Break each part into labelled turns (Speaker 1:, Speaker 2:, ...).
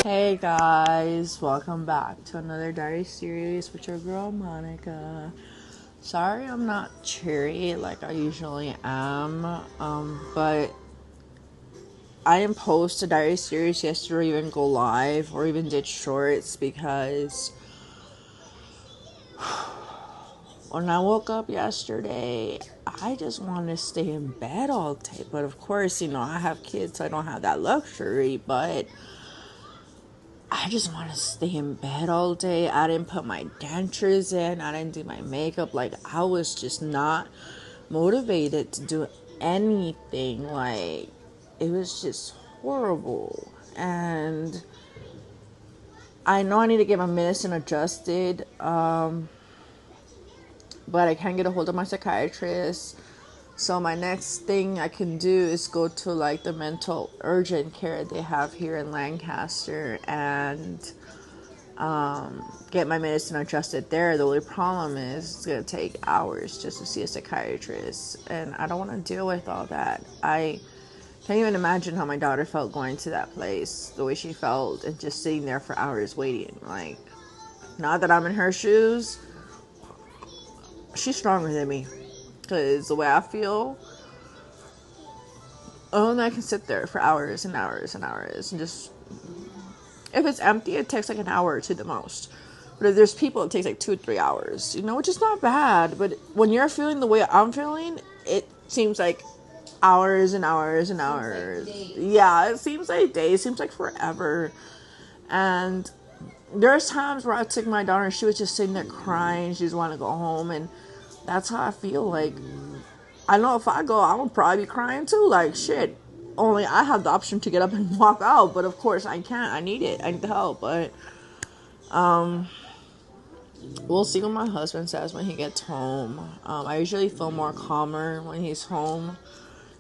Speaker 1: Hey guys, welcome back to another diary series with your girl Monica. Sorry I'm not cheery like I usually am, but I didn't post a diary series yesterday or even go live or even did shorts because when I woke up yesterday, I just wanted to stay in bed all day. But of course, I have kids, so I don't have that luxury, but I just want to stay in bed all day. I didn't put my dentures in. I didn't do my makeup. Like, I was just not motivated to do anything. Like, it was just horrible. And I know I need to get my medicine adjusted. But I can't get a hold of my psychiatrist. So my next thing I can do is go to like the mental urgent care they have here in Lancaster and get my medicine adjusted there. The only problem is it's going to take hours just to see a psychiatrist. And I don't want to deal with all that. I can't even imagine how my daughter felt going to that place, the way she felt, and just sitting there for hours waiting. Like, not that I'm in her shoes, she's stronger than me. Because the way I feel, I can sit there for hours and hours and hours. And just, if it's empty, it takes like an hour or two the most. But if there's people, it takes like 2 or 3 hours, which is not bad. But when you're feeling the way I'm feeling, it seems like hours and hours and hours. Yeah, it seems like days. It seems like forever. And there's times where I took my daughter and she was just sitting there crying. She just wanted to go home. And that's how I feel. Like, I know if I go, I would probably be crying too. Like, shit. Only I have the option to get up and walk out. But of course I can't. I need it. I need the help. But we'll see what my husband says when he gets home. I usually feel more calmer when he's home,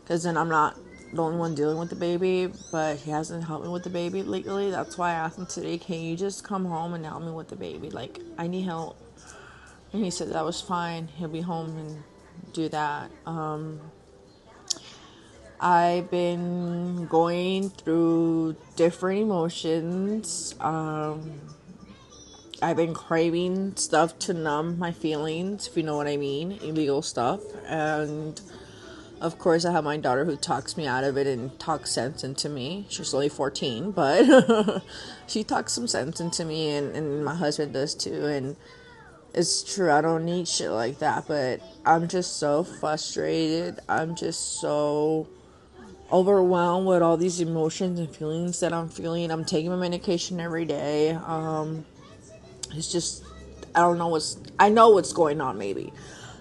Speaker 1: because then I'm not the only one dealing with the baby. But he hasn't helped me with the baby lately. That's why I asked him today, can you just come home and help me with the baby? Like, I need help. And he said that was fine. He'll be home and do that. I've been going through different emotions. I've been craving stuff to numb my feelings, if you know what I mean, illegal stuff. And of course, I have my daughter who talks me out of it and talks sense into me. She's only 14, but she talks some sense into me, and my husband does too. And it's true, I don't need shit like that, but I'm just so frustrated. I'm just so overwhelmed with all these emotions and feelings that I'm feeling. I'm taking my medication every day. It's just, I know what's going on maybe.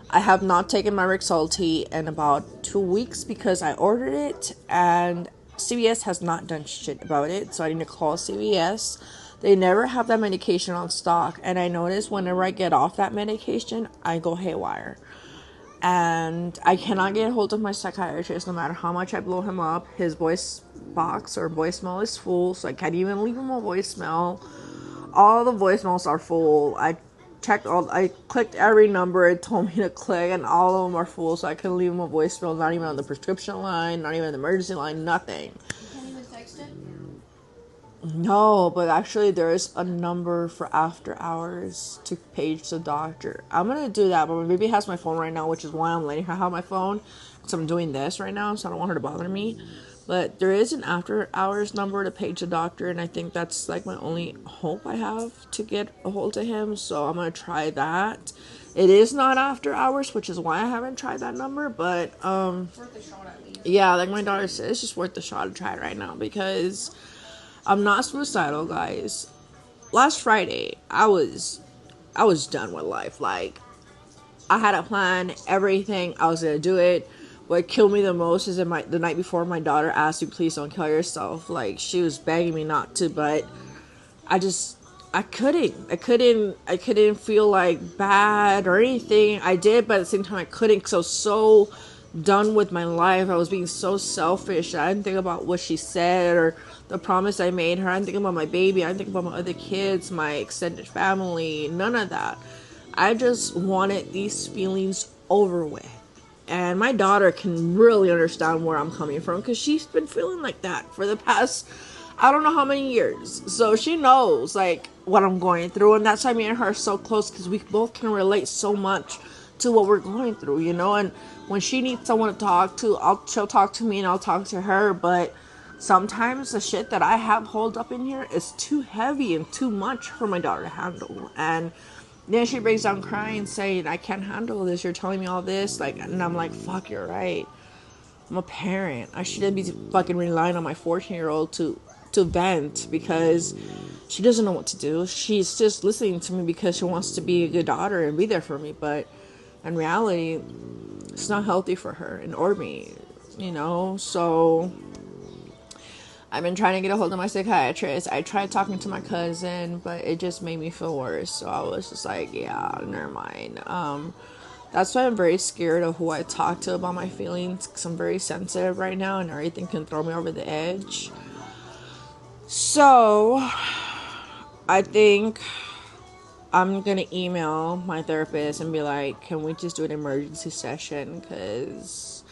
Speaker 1: I have not taken my Rexulti in about 2 weeks because I ordered it and CVS has not done shit about it. So I need to call CVS. They never have that medication on stock. And I notice whenever I get off that medication, I go haywire. And I cannot get a hold of my psychiatrist no matter how much I blow him up. His voice box or voicemail is full, so I can't even leave him a voicemail. All the voicemails are full. I clicked every number it told me to click, and all of them are full, so I couldn't leave him a voicemail, not even on the prescription line, not even the emergency line, nothing.
Speaker 2: You can't even text it?
Speaker 1: No, but actually there is a number for after hours to page the doctor. I'm going to do that, but my baby has my phone right now, which is why I'm letting her have my phone, because I'm doing this right now, so I don't want her to bother me. But there is an after hours number to page the doctor, and I think that's like my only hope I have to get a hold of him, so I'm going to try that. It is not after hours, which is why I haven't tried that number, but
Speaker 2: Worth a shot at least.
Speaker 1: yeah, like my daughter said, it's just worth the shot to try it right now, because I'm not suicidal, guys. Last Friday, I was done with life. Like, I had a plan, everything. I was gonna do it. What killed me the most is the night before my daughter asked me, please don't kill yourself. Like, she was begging me not to, but I couldn't feel like bad or anything. I did, but at the same time I couldn't, because I was so done with my life. I was being so selfish. I didn't think about what she said or the promise I made her. I didn't think about my baby. I didn't think about my other kids, my extended family, none of that. I just wanted these feelings over with. And my daughter can really understand where I'm coming from because she's been feeling like that for the past, I don't know how many years. So she knows like what I'm going through, and that's why me and her are so close, because we both can relate so much to what we're going through, you know. And when she needs someone to talk to, she'll talk to me and I'll talk to her. But sometimes the shit that I have hold up in here is too heavy and too much for my daughter to handle. And then she breaks down crying, saying, I can't handle this, you're telling me all this, like, and I'm like, fuck, you're right. I'm a parent. I shouldn't be fucking relying on my 14-year-old to vent, because she doesn't know what to do. She's just listening to me because she wants to be a good daughter and be there for me. But in reality, it's not healthy for her and or me, you know. So I've been trying to get a hold of my psychiatrist. I tried talking to my cousin, but it just made me feel worse. So I was just like, yeah, never mind. That's why I'm very scared of who I talk to about my feelings, because I'm very sensitive right now and everything can throw me over the edge. So I think I'm going to email my therapist and be like, can we just do an emergency session? Because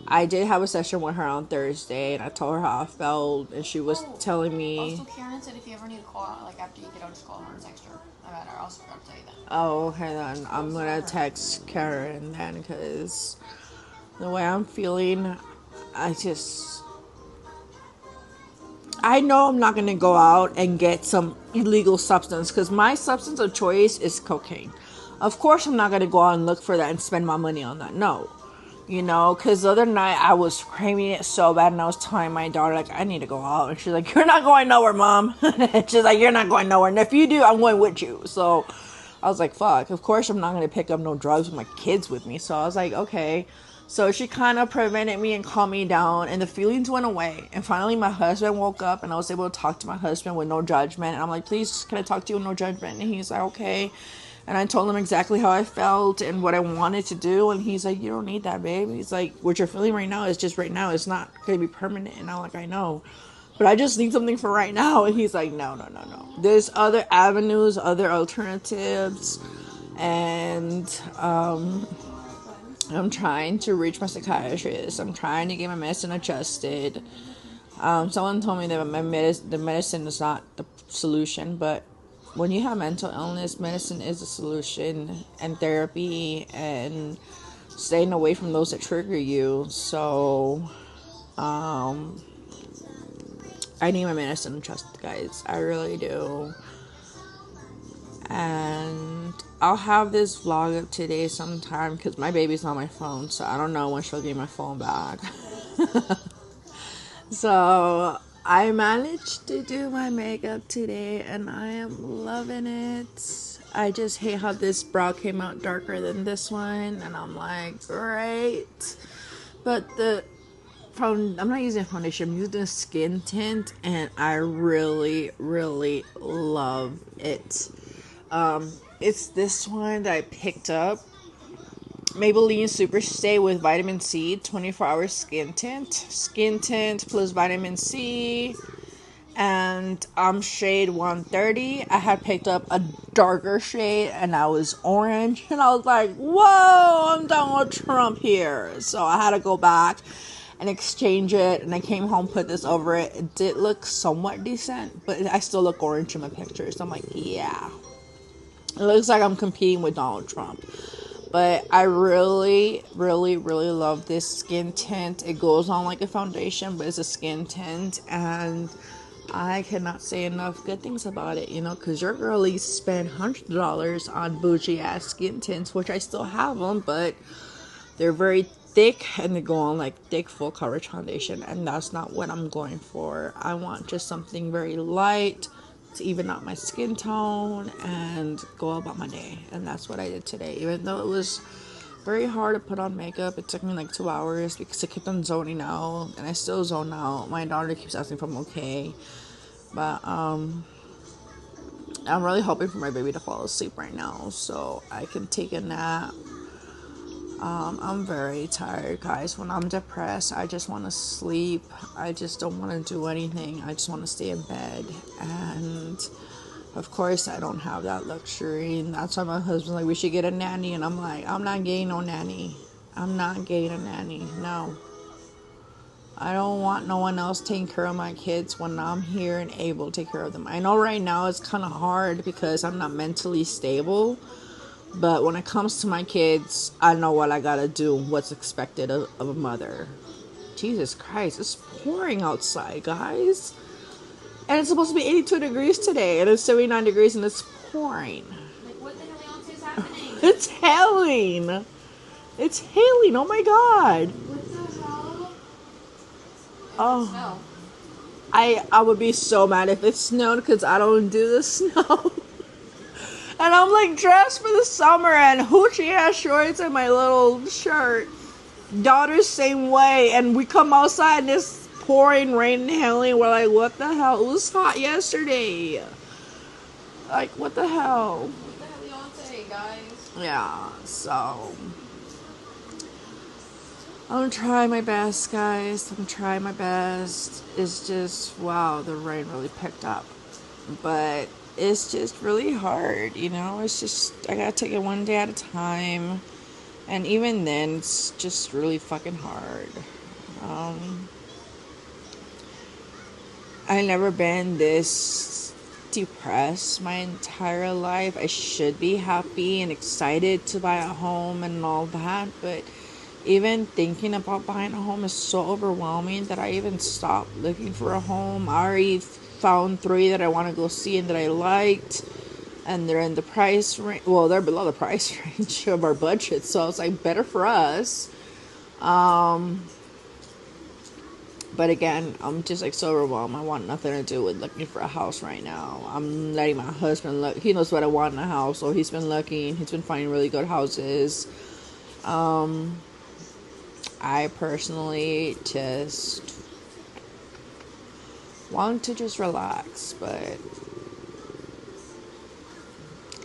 Speaker 1: I did have a session with her on Thursday, and I told her how I felt, and she was telling me...
Speaker 2: Also, Karen said if you ever need to call out, like after you get out, just call her and text her about her. I also forgot to tell you that.
Speaker 1: Oh, okay then. I'm going to text Karen then, because the way I'm feeling, I know I'm not going to go out and get some illegal substance, because my substance of choice is cocaine. Of course, I'm not going to go out and look for that and spend my money on that. No. You know, because the other night I was craving it so bad, and I was telling my daughter, like, I need to go out. And she's like, you're not going nowhere, Mom. She's like, you're not going nowhere. And if you do, I'm going with you. So I was like, fuck. Of course, I'm not going to pick up no drugs with my kids with me. So I was like, okay. So she kind of prevented me and calmed me down, and the feelings went away. And finally, my husband woke up, and I was able to talk to my husband with no judgment. And I'm like, please, can I talk to you with no judgment? And he's like, okay. And I told him exactly how I felt and what I wanted to do. And he's like, you don't need that, babe. He's like, what you're feeling right now is just right now. It's not going to be permanent. And I'm like, I know. But I just need something for right now. And he's like, no. There's other avenues, other alternatives. And I'm trying to reach my psychiatrist. I'm trying to get my medicine adjusted. Someone told me that the medicine is not the solution, but when you have mental illness, medicine is a solution, and therapy, and staying away from those that trigger you. So, I need my medicine adjusted, guys. I really do. And I'll have this vlog up today sometime, because my baby's on my phone, so I don't know when she'll get my phone back. So I managed to do my makeup today, and I am loving it. I just hate how this brow came out darker than this one, and I'm like, great. But I'm not using foundation, I'm using a skin tint, and I really, really love it. It's this one that I picked up. Maybelline Super Stay with Vitamin C 24-hour skin tint plus vitamin C, and shade 130. I had picked up a darker shade, and I was orange, and I was like, whoa, I'm Donald Trump here. So I had to go back and exchange it, and I came home, put this over it. It did look somewhat decent, but I still look orange in my pictures. So I'm like, yeah, it looks like I'm competing with Donald Trump. But I really, really, really love this skin tint. It goes on like a foundation, but it's a skin tint. And I cannot say enough good things about it, you know, because your girlies spend $100 on bougie-ass skin tints, which I still have them, but they're very thick, and they go on like thick, full coverage foundation. And that's not what I'm going for. I want just something very light to even out my skin tone and go about my day. And that's what I did today. Even though it was very hard to put on makeup, it took me like 2 hours because I kept on zoning out, and I still zone out. My daughter keeps asking if I'm okay, but I'm really hoping for my baby to fall asleep right now so I can take a nap. I'm very tired, guys. When I'm depressed, I just want to sleep. I just don't want to do anything. I just want to stay in bed. And of course, I don't have that luxury. And that's why my husband's like, we should get a nanny. And I'm like, I'm not getting no nanny. I'm not getting a nanny. No. I don't want no one else taking care of my kids when I'm here and able to take care of them. I know right now it's kind of hard because I'm not mentally stable. But when it comes to my kids, I know what I gotta do, what's expected of a mother. Jesus Christ, it's pouring outside, guys. And it's supposed to be 82 degrees today, and it's 79 degrees, and it's pouring.
Speaker 2: Like, what the hell is happening?
Speaker 1: It's hailing. It's hailing. Oh my God.
Speaker 2: What the hell?
Speaker 1: Oh,
Speaker 2: Snow.
Speaker 1: I would be so mad if it snowed because I don't do the snow. And I'm like dressed for the summer and hoochie ass shorts and my little shirt. Daughter's same way, and we come outside and it's pouring rain and hailing. We're like, what the hell? It was hot yesterday. Like, what the hell?
Speaker 2: What the hell y'all say, guys?
Speaker 1: Yeah, so I'm trying my best, guys. I'm trying my best. It's just, wow, the rain really picked up. But it's just really hard, you know? It's just, I gotta take it one day at a time. And even then, it's just really fucking hard. I never been this depressed my entire life. I should be happy and excited to buy a home and all that, but even thinking about buying a home is so overwhelming that I even stopped looking for a home. I already found 3 that I want to go see and that I liked, and they're in the price range. Well, they're below the price range of our budget, so it's like better for us. But again, I'm just like so overwhelmed. I want nothing to do with looking for a house right now. I'm letting my husband look. He knows what I want in a house, so he's been looking. He's been finding really good houses. I personally just want to just relax, but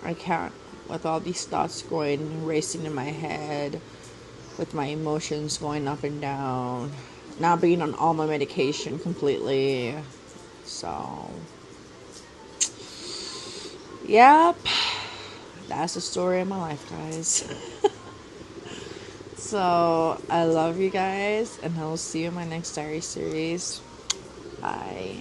Speaker 1: I can't with all these thoughts racing in my head, with my emotions going up and down, not being on all my medication completely. So, yep, that's the story of my life, guys. So, I love you guys, and I will see you in my next diary series. Bye.